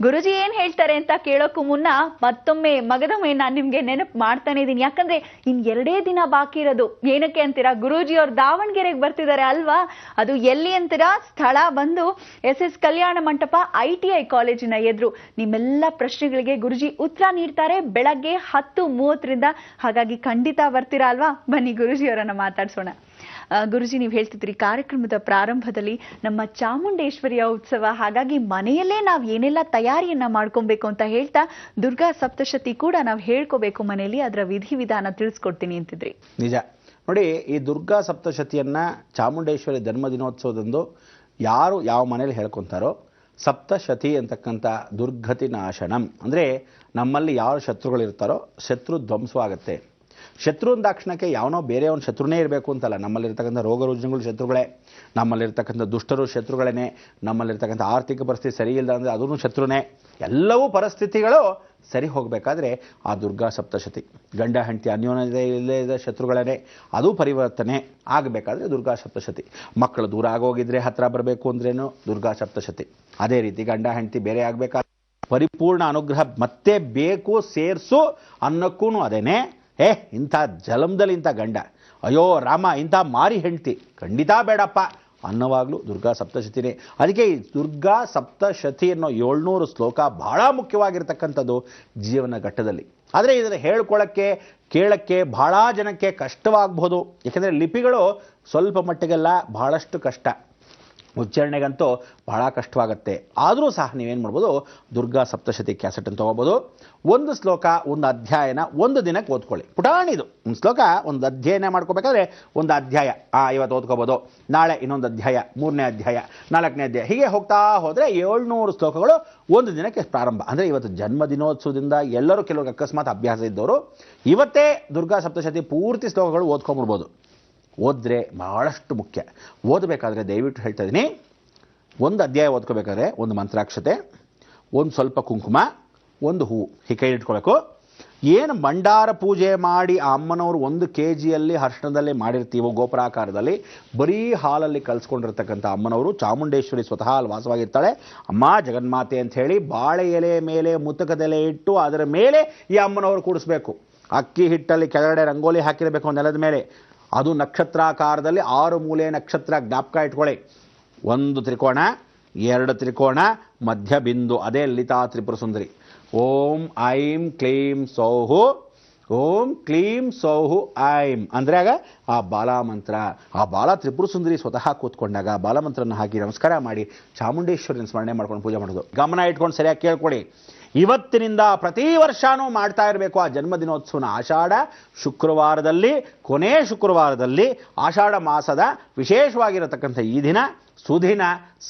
ಗುರುಜಿ ಏನ್ ಹೇಳ್ತಾರೆ ಅಂತ ಕೇಳೋಕ್ಕೂ ಮುನ್ನ ಮತ್ತೊಮ್ಮೆ ಮಗದೊಮ್ಮೆ ನಾನು ನಿಮ್ಗೆ ನೆನಪು ಮಾಡ್ತಾನೆ ಇದೀನಿ. ಯಾಕಂದ್ರೆ ಇನ್ 2 ದಿನ ಬಾಕಿ ಇರೋದು. ಏನಕ್ಕೆ ಅಂತೀರಾ? ಗುರೂಜಿ ಅವ್ರು ದಾವಣಗೆರೆಗೆ ಬರ್ತಿದ್ದಾರೆ ಅಲ್ವಾ? ಅದು ಎಲ್ಲಿ ಅಂತೀರಾ? ಸ್ಥಳ ಬಂದು SS ಕಲ್ಯಾಣ ಮಂಟಪ ITI ಕಾಲೇಜಿನ ಎದುರು. ನಿಮ್ಮೆಲ್ಲ ಪ್ರಶ್ನೆಗಳಿಗೆ ಗುರುಜಿ ಉತ್ತರ ನೀಡ್ತಾರೆ ಬೆಳಗ್ಗೆ 10:30ರಿಂದ. ಹಾಗಾಗಿ ಖಂಡಿತ ಬರ್ತೀರಾ ಅಲ್ವಾ? ಬನ್ನಿ ಗುರುಜಿ ಅವರನ್ನ ಮಾತಾಡ್ಸೋಣ. ಗುರುಜಿ, ನೀವು ಹೇಳ್ತಿದ್ರಿ ಕಾರ್ಯಕ್ರಮದ ಪ್ರಾರಂಭದಲ್ಲಿ ನಮ್ಮ ಚಾಮುಂಡೇಶ್ವರಿಯ ಉತ್ಸವ, ಹಾಗಾಗಿ ಮನೆಯಲ್ಲೇ ನಾವು ಏನೆಲ್ಲ ತಯಾರಿಯನ್ನ ಮಾಡ್ಕೊಬೇಕು ಅಂತ ಹೇಳ್ತಾ ದುರ್ಗಾ ಸಪ್ತಶತಿ ಕೂಡ ನಾವು ಹೇಳ್ಕೋಬೇಕು ಮನೆಯಲ್ಲಿ, ಅದರ ವಿಧಿವಿಧಾನ ತಿಳಿಸ್ಕೊಡ್ತೀನಿ ಅಂತಿದ್ರಿ. ನಿಜ ನೋಡಿ, ಈ ದುರ್ಗಾ ಸಪ್ತಶತಿಯನ್ನ ಚಾಮುಂಡೇಶ್ವರಿ ಜನ್ಮದಿನೋತ್ಸವದಂದು ಯಾರು ಯಾವ ಮನೇಲಿ ಹೇಳ್ಕೊತಾರೋ, ಸಪ್ತಶತಿ ಅಂತಕ್ಕಂಥ ದುರ್ಗತಿ ನಾಶನಂ ಅಂದರೆ ನಮ್ಮಲ್ಲಿ ಯಾರು ಶತ್ರುಗಳಿರ್ತಾರೋ ಶತ್ರು ಧ್ವಂಸವಾಗುತ್ತೆ. ಶತ್ರು ಅಂದಾಕ್ಷಣಕ್ಕೆ ಯಾವನೋ ಬೇರೆಯವನ ಶತ್ರುನೇ ಇರಬೇಕು ಅಂತಲ್ಲ. ನಮ್ಮಲ್ಲಿರ್ತಕ್ಕಂಥ ರೋಗ ರುಜಿನಗಳು ಶತ್ರುಗಳೇ, ನಮ್ಮಲ್ಲಿರ್ತಕ್ಕಂಥ ದುಷ್ಟರು ಶತ್ರುಗಳೇ, ನಮ್ಮಲ್ಲಿರ್ತಕ್ಕಂಥ ಆರ್ಥಿಕ ಪರಿಸ್ಥಿತಿ ಸರಿ ಇಲ್ಲ ಅಂದರೆ ಅದೂ ಶತ್ರುನೇ. ಎಲ್ಲವೂ ಪರಿಸ್ಥಿತಿಗಳು ಸರಿ ಹೋಗಬೇಕಾದ್ರೆ ಆ ದುರ್ಗಾ ಸಪ್ತಶತಿ, ಗಂಡ ಹೆಂಡತಿ ಅನ್ಯೋನ್ಯತೆ ಇಲ್ಲದ ಶತ್ರುಗಳೇ ಅದು ಪರಿವರ್ತನೆ ಆಗಬೇಕಾದ್ರೆ ದುರ್ಗಾ ಸಪ್ತಶತಿ. ಮಕ್ಕಳು ದೂರ ಆಗೋಗಿದ್ರೆ ಹತ್ತಿರ ಬರಬೇಕು ಅಂದ್ರೇನು ದುರ್ಗಾ ಸಪ್ತಶತಿ. ಅದೇ ರೀತಿ ಗಂಡ ಹೆಂಡತಿ ಬೇರೆ ಆಗಬೇಕಾದ್ರೆ ಪರಿಪೂರ್ಣ ಅನುಗ್ರಹ ಮತ್ತೆ ಬೇಕು ಸೇರಿಸು ಅನ್ನಕ್ಕೂ ಅದೇನೆ. ಇಂಥ ಜಲಮದಲ್ಲಿ ಇಂಥ ಗಂಡ, ಅಯ್ಯೋ ರಾಮ ಇಂಥ ಮಾರಿ ಹೆಂಡ್ತಿ ಖಂಡಿತ ಬೇಡಪ್ಪ ಅನ್ನೋವಾಗಲೂ ದುರ್ಗಾ ಸಪ್ತಶತಿನೇ. ಅದಕ್ಕೆ ಈ ದುರ್ಗಾ ಸಪ್ತಶತಿ ಅನ್ನೋ 700 ಶ್ಲೋಕ ಬಹಳ ಮುಖ್ಯವಾಗಿರ್ತಕ್ಕಂಥದ್ದು ಜೀವನ ಘಟ್ಟದಲ್ಲಿ. ಆದರೆ ಇದನ್ನು ಹೇಳ್ಕೊಳ್ಳೋಕ್ಕೆ ಕೇಳೋಕ್ಕೆ ಬಹಳ ಜನಕ್ಕೆ ಕಷ್ಟವಾಗಬಹುದು. ಯಾಕೆಂದರೆ ಲಿಪಿಗಳು ಸ್ವಲ್ಪ ಮಟ್ಟಿಗೆಲ್ಲ ಬಹಳಷ್ಟು ಕಷ್ಟ, ಉಚ್ಚಾರಣೆಗಂತೂ ಬಹಳ ಕಷ್ಟವಾಗುತ್ತೆ. ಆದರೂ ಸಹ ನೀವೇನು ಮಾಡ್ಬೋದು, ದುರ್ಗಾ ಸಪ್ತಶತಿ ಕ್ಯಾಸೆಟನ್ನು ತೊಗೋಬೋದು. ಒಂದು ಶ್ಲೋಕ ಒಂದು ಅಧ್ಯಾಯನ ಒಂದು ದಿನಕ್ಕೆ ಓದ್ಕೊಳ್ಳಿ. ಪುಟಾಣಿದು ಒಂದು ಶ್ಲೋಕ ಒಂದು ಅಧ್ಯಯನ ಮಾಡ್ಕೋಬೇಕಾದ್ರೆ ಒಂದು ಅಧ್ಯಾಯ ಇವತ್ತು ಓದ್ಕೋಬೋದು, ನಾಳೆ ಇನ್ನೊಂದು ಅಧ್ಯಾಯ, 3ನೇ ಅಧ್ಯಾಯ, 4ನೇ ಅಧ್ಯಾಯ, ಹೀಗೆ ಹೋಗ್ತಾ ಹೋದರೆ 700 ಶ್ಲೋಕಗಳು ಒಂದು ದಿನಕ್ಕೆ ಪ್ರಾರಂಭ. ಅಂದರೆ ಇವತ್ತು ಜನ್ಮದಿನೋತ್ಸವದಿಂದ ಎಲ್ಲರೂ ಕೆಲವ್ರಿಗೆ ಅಕಸ್ಮಾತ್ ಅಭ್ಯಾಸ ಇದ್ದವರು ಇವತ್ತೇ ದುರ್ಗಾ ಸಪ್ತಶತಿ ಪೂರ್ತಿ ಶ್ಲೋಕಗಳು ಓದ್ಕೊಂಡ್ಬಿಡ್ಬೋದು. ಓದಿದ್ರೆ ಬಹಳಷ್ಟು ಮುಖ್ಯ. ಓದಬೇಕಾದ್ರೆ ದಯವಿಟ್ಟು ಹೇಳ್ತಾ ಇದ್ದೀನಿ, ಒಂದು ಅಧ್ಯಾಯ ಓದ್ಕೋಬೇಕಾದ್ರೆ ಒಂದು ಮಂತ್ರಾಕ್ಷತೆ, ಒಂದು ಸ್ವಲ್ಪ ಕುಂಕುಮ, ಒಂದು ಹೂವು ಹೀಗೆ ಕೈ ಇಟ್ಕೊಳ್ಬೇಕು. ಏನು ಭಂಡಾರ ಪೂಜೆ ಮಾಡಿ ಆ ಅಮ್ಮನವರು 1 kg ಅರಿಶಿಣದಲ್ಲಿ ಮಾಡಿರ್ತೀವೋ ಗೋಪುರಾಕಾರದಲ್ಲಿ, ಬರೀ ಹಾಲಲ್ಲಿ ಕಲಿಸ್ಕೊಂಡಿರ್ತಕ್ಕಂಥ ಅಮ್ಮನವರು ಚಾಮುಂಡೇಶ್ವರಿ ಸ್ವತಃ ಅಲ್ಲಿ ವಾಸವಾಗಿರ್ತಾಳೆ. ಅಮ್ಮ ಜಗನ್ಮಾತೆ ಅಂತ ಹೇಳಿ ಬಾಳೆ ಎಲೆ ಮೇಲೆ ಮುತಕದೆಲೆ ಇಟ್ಟು ಅದರ ಮೇಲೆ ಈ ಅಮ್ಮನವರು ಕೂಡಿಸ್ಬೇಕು. ಅಕ್ಕಿ ಹಿಟ್ಟಲ್ಲಿ ಕೆಳಗಡೆ ರಂಗೋಲಿ ಹಾಕಿರಬೇಕು ನೆಲದ ಮೇಲೆ. ಅದು ನಕ್ಷತ್ರಾಕಾರದಲ್ಲಿ 6 ಮೂಲೆ ನಕ್ಷತ್ರ ಜ್ಞಾಪಕ ಇಟ್ಕೊಳ್ಳಿ. 1 ತ್ರಿಕೋಣ, 2 ತ್ರಿಕೋಣ, ಮಧ್ಯ ಬಿಂದು, ಅದೇ ಲಲಿತಾ ತ್ರಿಪುರ ಸುಂದರಿ. ಓಂ ಐಂ ಕ್ಲೀಂ ಸೌಹು, ಓಂ ಕ್ಲೀಂ ಸೌಹು ಐಂ ಅಂದರೆ ಆಗ ಆ ಬಾಲಮಂತ್ರ, ಆ ಬಾಲ ತ್ರಿಪುರ ಸುಂದರಿ ಸ್ವತಃ ಕೂತ್ಕೊಂಡಾಗ ಬಾಲಮಂತ್ರನ ಹಾಕಿ ನಮಸ್ಕಾರ ಮಾಡಿ ಚಾಮುಂಡೇಶ್ವರಿನ ಸ್ಮರಣೆ ಮಾಡ್ಕೊಂಡು ಪೂಜೆ ಮಾಡೋದು. ಗಮನ ಇಟ್ಕೊಂಡು ಸರಿಯಾಗಿ ಕೇಳ್ಕೊಡಿ. ಇವತ್ತಿನಿಂದ ಪ್ರತಿ ವರ್ಷವೂ ಮಾಡ್ತಾ ಇರಬೇಕು ಆ ಜನ್ಮದಿನೋತ್ಸವನ. ಆಷಾಢ ಶುಕ್ರವಾರದಲ್ಲಿ, ಕೊನೆ ಶುಕ್ರವಾರದಲ್ಲಿ, ಆಷಾಢ ಮಾಸದ ವಿಶೇಷವಾಗಿರತಕ್ಕಂಥ ಈ ದಿನ ಸುದಿನ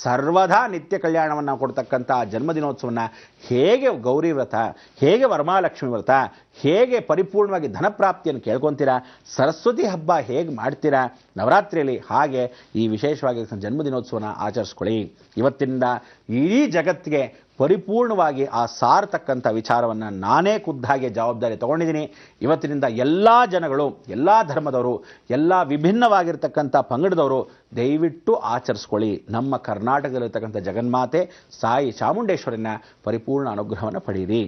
ಸರ್ವದಾ ನಿತ್ಯ ಕಲ್ಯಾಣವನ್ನು ಕೊಡ್ತಕ್ಕಂಥ ಜನ್ಮದಿನೋತ್ಸವನ ಹೇಗೆ ಗೌರಿ ವ್ರತ, ಹೇಗೆ ವರಮಹಾಲಕ್ಷ್ಮಿ ವ್ರತ, ಹೇಗೆ ಪರಿಪೂರ್ಣವಾಗಿ ಧನಪ್ರಾಪ್ತಿಯನ್ನು ಕೇಳ್ಕೊತೀರಾ, ಸರಸ್ವತಿ ಹಬ್ಬ ಹೇಗೆ ಮಾಡ್ತೀರಾ ನವರಾತ್ರಿಯಲ್ಲಿ, ಹಾಗೆ ಈ ವಿಶೇಷವಾಗಿರ್ತಕ್ಕಂಥ ಜನ್ಮದಿನೋತ್ಸವನ ಆಚರಿಸ್ಕೊಳ್ಳಿ. ಇವತ್ತಿನಿಂದ ಇಡೀ ಜಗತ್ತಿಗೆ ಪರಿಪೂರ್ಣವಾಗಿ ಆ ಸಾರತಕ್ಕಂಥ ವಿಚಾರವನ್ನು ನಾನೇ ಖುದ್ದಾಗಿ ಜವಾಬ್ದಾರಿ ತಗೊಂಡಿದ್ದೀನಿ. ಇವತ್ತಿನಿಂದ ಎಲ್ಲ ಜನಗಳು, ಎಲ್ಲ ಧರ್ಮದವರು, ಎಲ್ಲ ವಿಭಿನ್ನವಾಗಿರ್ತಕ್ಕಂಥ ಪಂಗಡದವರು ದಯವಿಟ್ಟು ಆಚರಿಸ್ಕೊಳ್ಳಿ. ನಮ್ಮ ಕರ್ನಾಟಕದಲ್ಲಿರ್ತಕ್ಕಂಥ ಜಗನ್ಮಾತೆ ಸಾಯಿ ಚಾಮುಂಡೇಶ್ವರಿನ ಪರಿಪೂರ್ಣ ಅನುಗ್ರಹವನ್ನು ಪಡೀರಿ.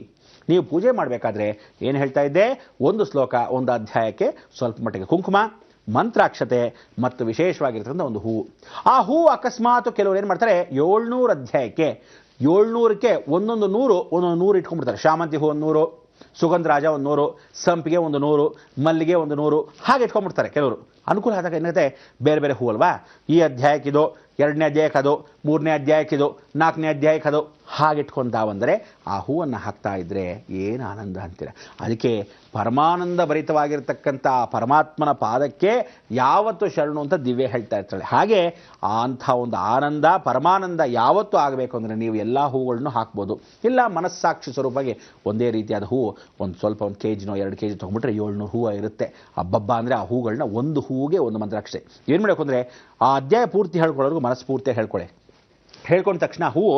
ನೀವು ಪೂಜೆ ಮಾಡಬೇಕಾದ್ರೆ ಏನು ಹೇಳ್ತಾ ಇದ್ದೆ, ಒಂದು ಶ್ಲೋಕ ಒಂದು ಅಧ್ಯಾಯಕ್ಕೆ ಸ್ವಲ್ಪ ಮಟ್ಟಿಗೆ ಕುಂಕುಮ, ಮಂತ್ರಾಕ್ಷತೆ ಮತ್ತು ವಿಶೇಷವಾಗಿರ್ತಕ್ಕಂಥ ಒಂದು ಹೂವು. ಆ ಹೂವು ಅಕಸ್ಮಾತ್ ಕೆಲವರು ಏನು ಮಾಡ್ತಾರೆ, 700 ಅಧ್ಯಾಯಕ್ಕೆ 700ಕ್ಕೆ ಒಂದೊಂದು 100 ಇಟ್ಕೊಂಡ್ಬಿಡ್ತಾರೆ. ಶಾಮಂತಿ ಹೂ 100, ಸುಗಂಧರಾಜ 100, ಸಂಪಿಗೆ 100, ಮಲ್ಲಿಗೆ 100 ಹಾಗೆ ಇಟ್ಕೊಂಡ್ಬಿಡ್ತಾರೆ ಕೆಲವರು. ಅನುಕೂಲ ಆದಾಗ ಏನಾಗುತ್ತೆ, ಬೇರೆ ಬೇರೆ ಹೂ ಅಲ್ವಾ, ಈ ಅಧ್ಯಾಯಕ್ಕಿದು, 2ನೇ ಅಧ್ಯಾಯಕ್ಕೆ ಅದು, 3ನೇ ಅಧ್ಯಾಯಕ್ಕಿದು, 4ನೇ ಅಧ್ಯಾಯಕ್ಕೆ ಅದು, ಹಾಗಿಟ್ಕೊಂತ ಬಂದರೆ ಆ ಹೂವನ್ನು ಹಾಕ್ತಾ ಇದ್ದರೆ ಏನು ಆನಂದ ಅಂತೀರ. ಅದಕ್ಕೆ ಪರಮಾನಂದ ಭರಿತವಾಗಿರ್ತಕ್ಕಂಥ ಪರಮಾತ್ಮನ ಪಾದಕ್ಕೆ ಯಾವತ್ತು ಶರಣು ಅಂತ ದಿವ್ಯ ಹೇಳ್ತಾ ಇರ್ತಾಳೆ. ಹಾಗೆ ಅಂಥ ಒಂದು ಆನಂದ ಪರಮಾನಂದ ಯಾವತ್ತೂ ಆಗಬೇಕು ಅಂದರೆ ನೀವು ಎಲ್ಲ ಹೂಗಳನ್ನು ಹಾಕ್ಬೋದು. ಇಲ್ಲ ಮನಸ್ಸಾಕ್ಷಿ ಸ್ವರೂಪವಾಗಿ ಒಂದೇ ರೀತಿಯಾದ ಹೂವು ಒಂದು ಸ್ವಲ್ಪ 1 kg 2 kg ತೊಗೊಂಡ್ಬಿಟ್ರೆ 700 ಹೂವು ಇರುತ್ತೆ. ಹಬ್ಬಬ್ಬ ಅಂದರೆ ಆ ಹೂಗಳನ್ನ ಒಂದು ಹೂವಿಗೆ ಒಂದು ಮಂತ್ರಾಕ್ಷತೆ. ಏನು ಮಾಡಬೇಕು ಅಂದರೆ ಆ ಅಧ್ಯಾಯ ಪೂರ್ತಿ ಹೇಳ್ಕೊಳ್ಳೋರ್ಗು ಮನಸ್ಫೂರ್ತಿಯಾಗಿ ಹೇಳ್ಕೊಳ್ಳಿ. ಹೇಳ್ಕೊಂಡ ತಕ್ಷಣ ಹೂವು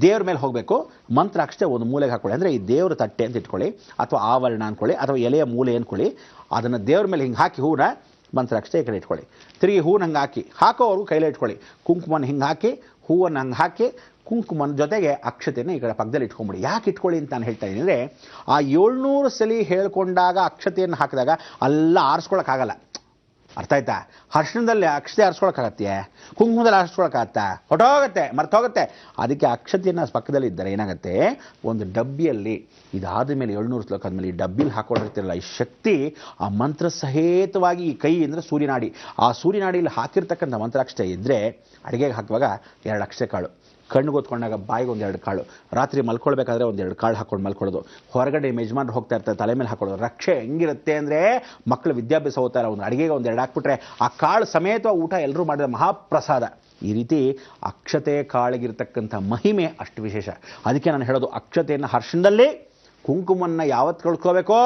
ದೇವ್ರ ಮೇಲೆ ಹೋಗಬೇಕು, ಮಂತ್ರಾಕ್ಷತೆ ಒಂದು ಮೂಲೆಗೆ ಹಾಕ್ಕೊಳ್ಳಿ. ಅಂದರೆ ಈ ದೇವ್ರ ತಟ್ಟೆ ಅಂತ ಇಟ್ಕೊಳ್ಳಿ, ಅಥವಾ ಆವರಣ ಅಂದ್ಕೊಳ್ಳಿ, ಅಥವಾ ಎಲೆಯ ಮೂಲೆ ಅಂದ್ಕೊಳ್ಳಿ. ಅದನ್ನು ದೇವ್ರ ಮೇಲೆ ಹಿಂಗೆ ಹಾಕಿ ಹೂವನ್ನ ಮಂತ್ರಾಕ್ಷತೆ ಈ ಕಡೆ ಇಟ್ಕೊಳ್ಳಿ. ತಿರುಗಿ ಹೂವನ್ನ ಹಂಗೆ ಹಾಕೋವರೆಗೂ ಕೈಲೇ ಇಟ್ಕೊಳ್ಳಿ. ಕುಂಕುಮನ ಹಿಂಗೆ ಹಾಕಿ, ಹೂವನ್ನು ಹಂಗೆ ಹಾಕಿ, ಕುಂಕುಮನ ಜೊತೆಗೆ ಅಕ್ಷತೆಯನ್ನು ಈ ಕಡೆ ಪಕ್ಕದಲ್ಲಿ ಇಟ್ಕೊಂಬಿಡಿ. ಯಾಕೆ ಇಟ್ಕೊಳ್ಳಿ ಅಂತ ನಾನು ಹೇಳ್ತಾ ಇದ್ದೀನಿ ಅಂದರೆ, ಆ 700 ಸಲ ಹೇಳ್ಕೊಂಡಾಗ ಅಕ್ಷತೆಯನ್ನು ಹಾಕಿದಾಗ ಎಲ್ಲ ಆರಿಸ್ಕೊಳಕ್ಕಾಗಲ್ಲ. ಅರ್ಥ ಆಯ್ತಾ? ಅರ್ಶಿಣದಲ್ಲಿ ಅಕ್ಷತೆ ಆರಿಸ್ಕೊಳಕ್ಕಾಗತ್ತೆ, ಕುಂಕುಮದಲ್ಲಿ ಆರಿಸ್ಕೊಳಕ್ಕಾಗತ್ತಾ? ಹೊಟ್ಟೋಗುತ್ತೆ, ಮರ್ತೋಗುತ್ತೆ. ಅದಕ್ಕೆ ಅಕ್ಷತೆಯನ್ನು ಪಕ್ಕದಲ್ಲಿ ಇದ್ದರೆ ಏನಾಗುತ್ತೆ, ಒಂದು ಡಬ್ಬಿಯಲ್ಲಿ ಇದಾದ ಮೇಲೆ 700 ಶ್ಲೋಕ ಆದಮೇಲೆ ಈ ಡಬ್ಬಿಲಿ ಹಾಕೊಂಡಿರ್ತಿರಲ್ಲ, ಈ ಶಕ್ತಿ ಆ ಮಂತ್ರ ಸಹಿತವಾಗಿ ಈ ಕೈ ಅಂದರೆ ಸೂರ್ಯನಾಡಿ, ಆ ಸೂರ್ಯನಾಡಿಯಲ್ಲಿ ಹಾಕಿರ್ತಕ್ಕಂಥ ಮಂತ್ರಾಕ್ಷತೆ ಇದ್ದರೆ ಅಡುಗೆಗೆ ಹಾಕುವಾಗ 2 ಅಕ್ಷತೆ ಕಾಳು, ಕಣ್ಣಿಗೆ ಹೊತ್ಕೊಂಡಾಗ ಬಾಯಿಗೆ 1-2 ಕಾಳು, ರಾತ್ರಿ ಮಲ್ಕೊಳ್ಬೇಕಾದ್ರೆ 1-2 ಕಾಳು ಹಾಕ್ಕೊಂಡು ಮಲ್ಕೊಳ್ಳೋದು, ಹೊರಗಡೆ ಯಜಮಾನ್ರು ಹೋಗ್ತಾ ಇರ್ತಾರೆ ತಲೆ ಮೇಲೆ ಹಾಕೊಳ್ಳೋದು. ರಕ್ಷೆ ಹೆಂಗಿರುತ್ತೆ ಅಂದರೆ, ಮಕ್ಕಳು ವಿದ್ಯಾಭ್ಯಾಸ ಹೋಗ್ತಾರೆ, ಒಂದು ಅಡುಗೆಗೆ 1-2 ಹಾಕ್ಬಿಟ್ರೆ ಆ ಕಾಳು ಸಮೇತವಾಗಿ ಊಟ ಎಲ್ಲರೂ ಮಾಡಿದ ಮಹಾಪ್ರಸಾದ. ಈ ರೀತಿ ಅಕ್ಷತೆ ಕಾಳಿಗಿರ್ತಕ್ಕಂಥ ಮಹಿಮೆ ಅಷ್ಟು ವಿಶೇಷ. ಅದಕ್ಕೆ ನಾನು ಹೇಳೋದು, ಅಕ್ಷತೆಯನ್ನು ಅರ್ಶಿಣದಲ್ಲಿ, ಕುಂಕುಮವನ್ನು ಯಾವತ್ತು ಕಳ್ಕೋಬೇಕೋ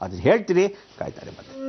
ಅದನ್ನು ಹೇಳ್ತೀನಿ, ಕಾಯ್ತಾರೆ ಬಂದು.